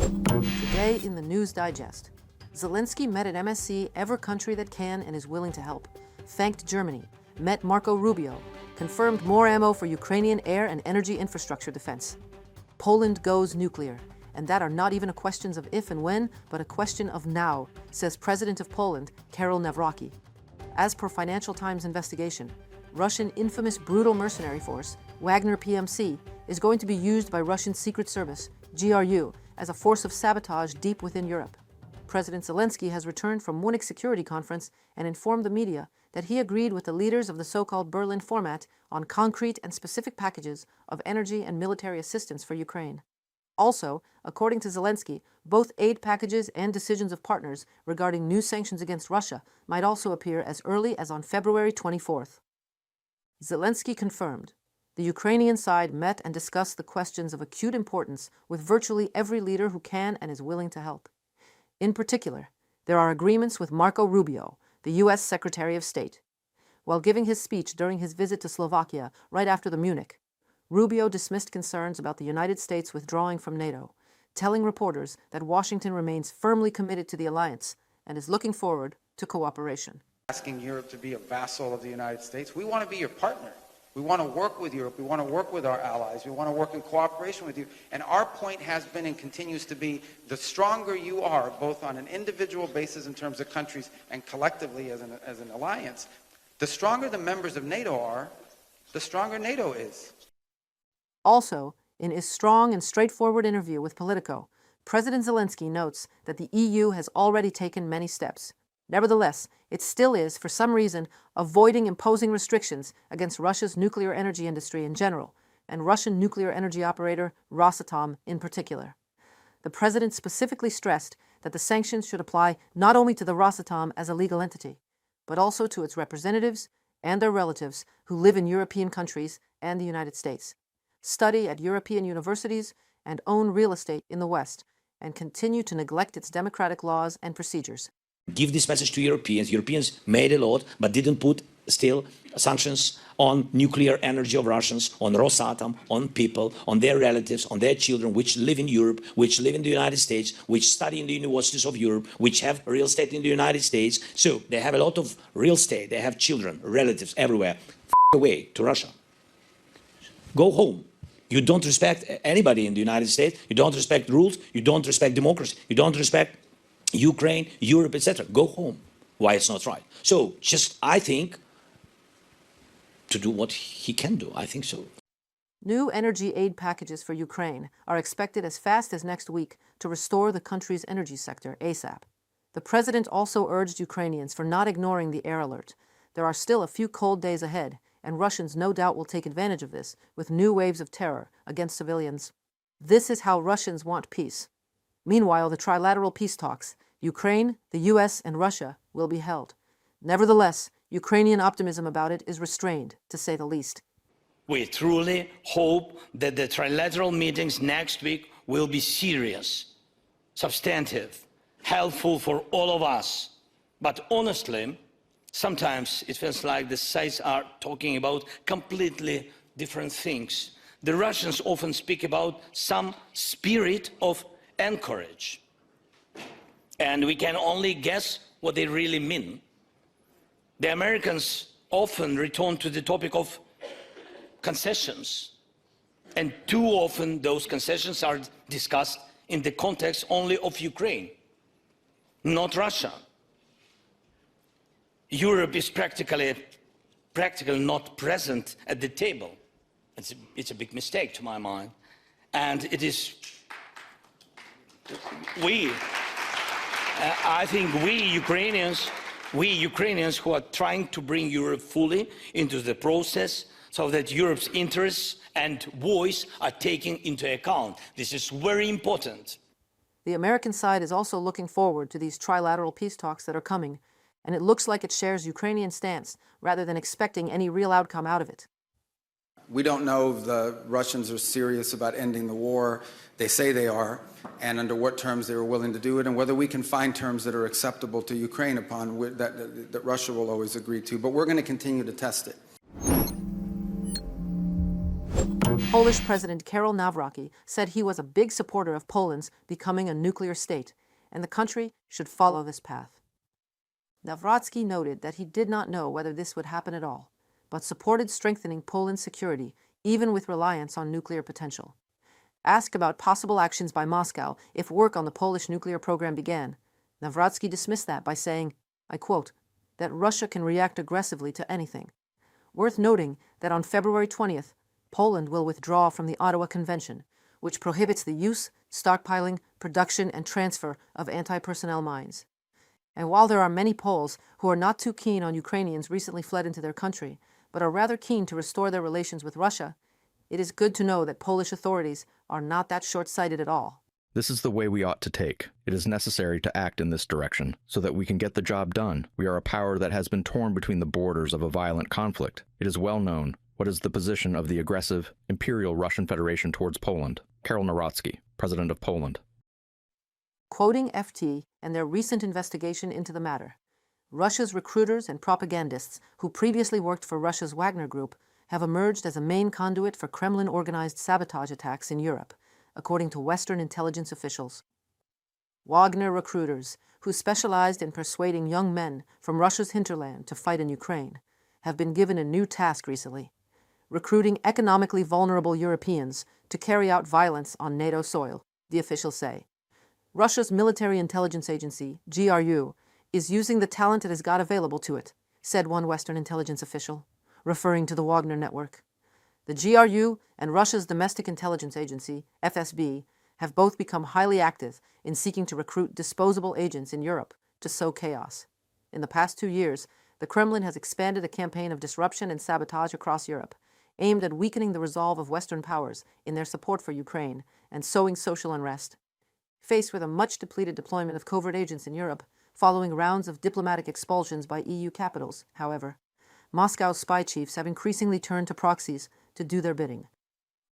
Today in the News Digest, Zelenskyy met at MSC Ever Country That Can and Is Willing to Help, thanked Germany, met Marco Rubio, confirmed more ammo for Ukrainian air and energy infrastructure defense. Poland goes nuclear, and that are not even a questions of if and when, but a question of now, says President of Poland, Karol Nawrocki. As per Financial Times investigation, Russian infamous brutal mercenary force, Wagner PMC, is going to be used by Russian Secret Service, GRU, as a force of sabotage deep within Europe. President Zelenskyy has returned from Munich Security Conference and informed the media that he agreed with the leaders of the so-called Berlin format on concrete and specific packages of energy and military assistance for Ukraine. Also, according to Zelenskyy, both aid packages and decisions of partners regarding new sanctions against Russia might also appear as early as on February 24th. Zelenskyy confirmed the Ukrainian side met and discussed the questions of acute importance with virtually every leader who can and is willing to help. In particular, there are agreements with Marco Rubio, the U.S. Secretary of State. While giving his speech during his visit to Slovakia right after the Munich, Rubio dismissed concerns about the United States withdrawing from NATO, telling reporters that Washington remains firmly committed to the alliance and is looking forward to cooperation. Asking Europe to be a vassal of the United States. We want to be your partner. We want to work with Europe. We want to work with our allies. We want to work in cooperation with you. And our point has been and continues to be, the stronger you are, both on an individual basis in terms of countries and collectively as an alliance, the stronger the members of NATO are, the stronger NATO is. Also, in his strong and straightforward interview with Politico, President Zelenskyy notes that the EU has already taken many steps. Nevertheless, it still is, for some reason, avoiding imposing restrictions against Russia's nuclear energy industry in general, and Russian nuclear energy operator Rosatom in particular. The president specifically stressed that the sanctions should apply not only to the Rosatom as a legal entity, but also to its representatives and their relatives who live in European countries and the United States, study at European universities, and own real estate in the West, and continue to neglect its democratic laws and procedures. Give this message to Europeans. Europeans made a lot, but didn't put still sanctions on nuclear energy of Russians, on Rosatom, on people, on their relatives, on their children, which live in Europe, which live in the United States, which study in the universities of Europe, which have real estate in the United States. So they have a lot of real estate. They have children, relatives everywhere. Away to Russia. Go home. You don't respect anybody in the United States. You don't respect rules. You don't respect democracy. You don't respect Ukraine, Europe, etc. Go home. Why it's not right? So just, I think, to do what he can do. I think so. New energy aid packages for Ukraine are expected as fast as next week to restore the country's energy sector ASAP. The president also urged Ukrainians for not ignoring the air alert. There are still a few cold days ahead, and Russians no doubt will take advantage of this with new waves of terror against civilians. This is how Russians want peace. Meanwhile, the trilateral peace talks, Ukraine, the U.S., and Russia, will be held. Nevertheless, Ukrainian optimism about it is restrained, to say the least. We truly hope that the trilateral meetings next week will be serious, substantive, helpful for all of us. But honestly, sometimes it feels like the sides are talking about completely different things. The Russians often speak about some spirit of encourage. And we can only guess what they really mean. The Americans often return to the topic of concessions. And too often those concessions are discussed in the context only of Ukraine, not Russia. Europe is practically not present at the table. It's a big mistake to my mind. And it is I think we Ukrainians who are trying to bring Europe fully into the process so that Europe's interests and voice are taken into account. This is very important. The American side is also looking forward to these trilateral peace talks that are coming, and it looks like it shares Ukrainian stance rather than expecting any real outcome out of it. We don't know if the Russians are serious about ending the war. They say they are, and under what terms they are willing to do it, and whether we can find terms that are acceptable to Ukraine upon that Russia will always agree to. But we're going to continue to test it. Polish President Karol Nawrocki said he was a big supporter of Poland's becoming a nuclear state, and the country should follow this path. Nawrocki noted that he did not know whether this would happen at all, but supported strengthening Poland's security, even with reliance on nuclear potential. Asked about possible actions by Moscow if work on the Polish nuclear program began, Nawrocki dismissed that by saying, I quote, that Russia can react aggressively to anything. Worth noting that on February 20th, Poland will withdraw from the Ottawa Convention, which prohibits the use, stockpiling, production, and transfer of anti-personnel mines. And while there are many Poles who are not too keen on Ukrainians recently fled into their country, but are rather keen to restore their relations with Russia, it is good to know that Polish authorities are not that short-sighted at all. This is the way we ought to take. It is necessary to act in this direction, so that we can get the job done. We are a power that has been torn between the borders of a violent conflict. It is well known what is the position of the aggressive, imperial Russian Federation towards Poland. Karol Nawrocki, President of Poland. Quoting FT and their recent investigation into the matter, Russia's recruiters and propagandists who previously worked for Russia's Wagner group have emerged as a main conduit for Kremlin-organized sabotage attacks in Europe, according to Western intelligence officials. Wagner recruiters, who specialized in persuading young men from Russia's hinterland to fight in Ukraine, have been given a new task recently: recruiting economically vulnerable Europeans to carry out violence on NATO soil, the officials say. Russia's military intelligence agency, GRU, is using the talent it has got available to it, said one Western intelligence official, referring to the Wagner network. The GRU and Russia's domestic intelligence agency, FSB, have both become highly active in seeking to recruit disposable agents in Europe to sow chaos. In the past 2 years, the Kremlin has expanded a campaign of disruption and sabotage across Europe, aimed at weakening the resolve of Western powers in their support for Ukraine and sowing social unrest. Faced with a much-depleted deployment of covert agents in Europe, following rounds of diplomatic expulsions by EU capitals, however, Moscow's spy chiefs have increasingly turned to proxies to do their bidding.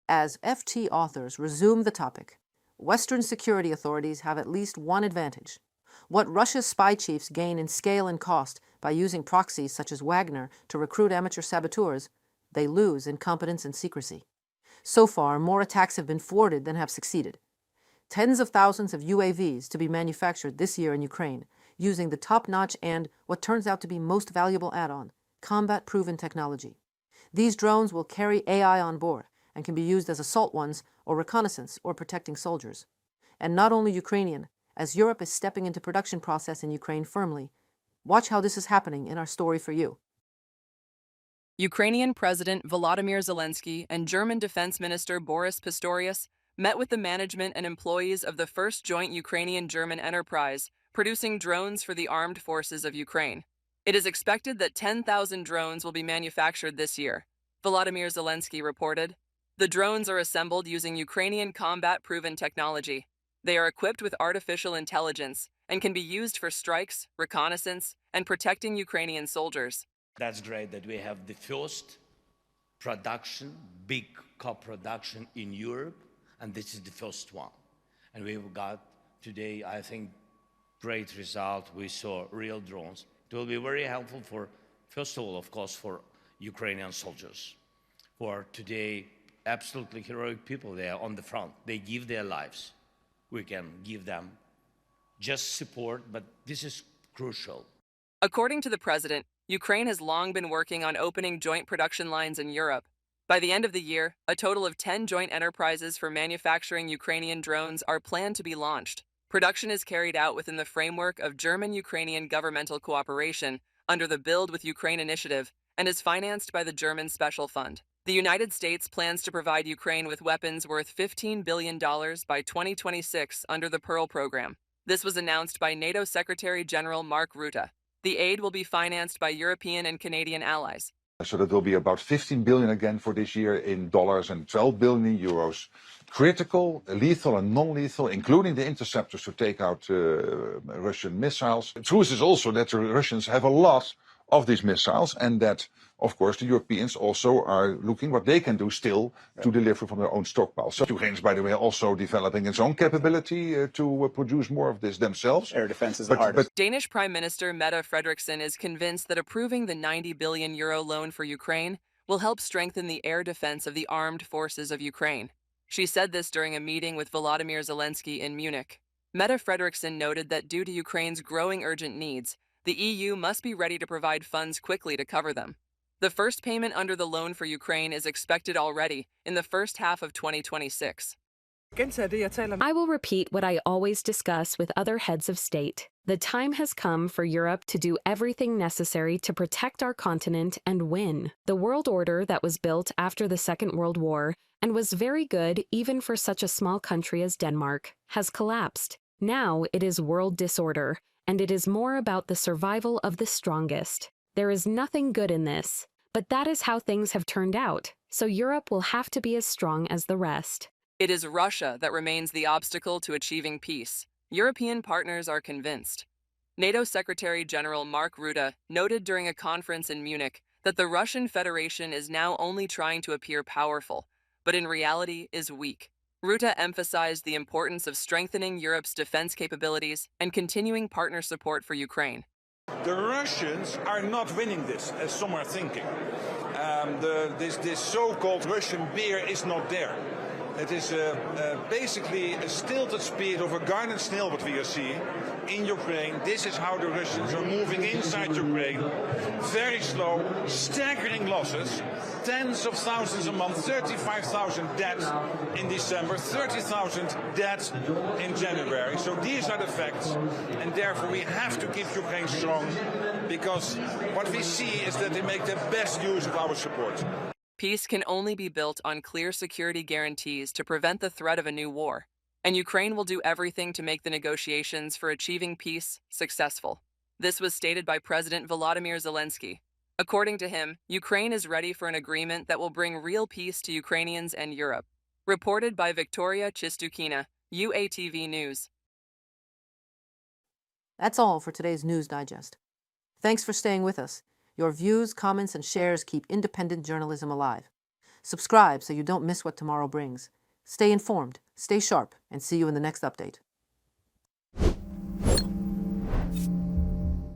As FT authors resume the topic, Western security authorities have at least one advantage. What Russia's spy chiefs gain in scale and cost by using proxies such as Wagner to recruit amateur saboteurs, they lose in competence and secrecy. So far, more attacks have been thwarted than have succeeded. Tens of thousands of UAVs to be manufactured this year in Ukraine, using the top-notch and, what turns out to be most valuable add-on, combat-proven technology. These drones will carry AI on board and can be used as assault ones or reconnaissance or protecting soldiers. And not only Ukrainian, as Europe is stepping into production process in Ukraine firmly. Watch how this is happening in our story for you. Ukrainian President Volodymyr Zelenskyy and German Defense Minister Boris Pistorius met with the management and employees of the first joint Ukrainian-German enterprise producing drones for the armed forces of Ukraine. It is expected that 10,000 drones will be manufactured this year, Volodymyr Zelenskyy reported. The drones are assembled using Ukrainian combat-proven technology. They are equipped with artificial intelligence and can be used for strikes, reconnaissance, and protecting Ukrainian soldiers. That's great that we have the first production, big co-production in Europe, and this is the first one. And we've got today, I think, great result. We saw real drones. It will be very helpful for, first of all, of course, for Ukrainian soldiers, who are today absolutely heroic people. They are on the front. They give their lives. We can give them just support, but this is crucial. According to the president, Ukraine has long been working on opening joint production lines in Europe. By the end of the year, a total of 10 joint enterprises for manufacturing Ukrainian drones are planned to be launched. Production is carried out within the framework of German-Ukrainian governmental cooperation under the Build with Ukraine initiative and is financed by the German Special Fund. The United States plans to provide Ukraine with weapons worth $15 billion by 2026 under the Pearl program. This was announced by NATO Secretary General Mark Rutte. The aid will be financed by European and Canadian allies. So that will be about 15 billion again for this year in dollars and 12 billion in euros. Critical, lethal and non-lethal, including the interceptors to take out Russian missiles. The truth is also that the Russians have a lot of these missiles, and that, of course, the Europeans also are looking what they can do still to deliver from their own stockpiles. So Ukraine is, by the way, also developing its own capability to produce more of this themselves. Air defense is the hardest. Danish Prime Minister Mette Frederiksen is convinced that approving the €90 billion loan for Ukraine will help strengthen the air defense of the armed forces of Ukraine. She said this during a meeting with Volodymyr Zelenskyy in Munich. Mette Frederiksen noted that due to Ukraine's growing urgent needs, the EU must be ready to provide funds quickly to cover them. The first payment under the loan for Ukraine is expected already in the first half of 2026. I will repeat what I always discuss with other heads of state. The time has come for Europe to do everything necessary to protect our continent and win. The world order that was built after the Second World War and was very good even for such a small country as Denmark has collapsed. Now it is world disorder, and it is more about the survival of the strongest. There is nothing good in this, but that is how things have turned out, so Europe will have to be as strong as the rest. It is Russia that remains the obstacle to achieving peace. European partners are convinced. NATO Secretary General Mark Rutte noted during a conference in Munich that the Russian Federation is now only trying to appear powerful, but in reality is weak. Rutte emphasized the importance of strengthening Europe's defense capabilities and continuing partner support for Ukraine. The Russians are not winning this, as some are thinking. This so-called Russian beer is not there. It is basically a stilted speed of a garden snail, what we are seeing in Ukraine. This is how the Russians are moving inside Ukraine. Very slow, staggering losses. Tens of thousands a month, 35,000 dead in December, 30,000 dead in January. So these are the facts, and therefore we have to keep Ukraine strong, because what we see is that they make the best use of our support. Peace can only be built on clear security guarantees to prevent the threat of a new war, and Ukraine will do everything to make the negotiations for achieving peace successful. This was stated by President Volodymyr Zelenskyy. According to him, Ukraine is ready for an agreement that will bring real peace to Ukrainians and Europe. Reported by Victoria Chistukina, UATV News. That's all for today's News Digest. Thanks for staying with us. Your views, comments, and shares keep independent journalism alive. Subscribe so you don't miss what tomorrow brings. Stay informed, stay sharp, and see you in the next update.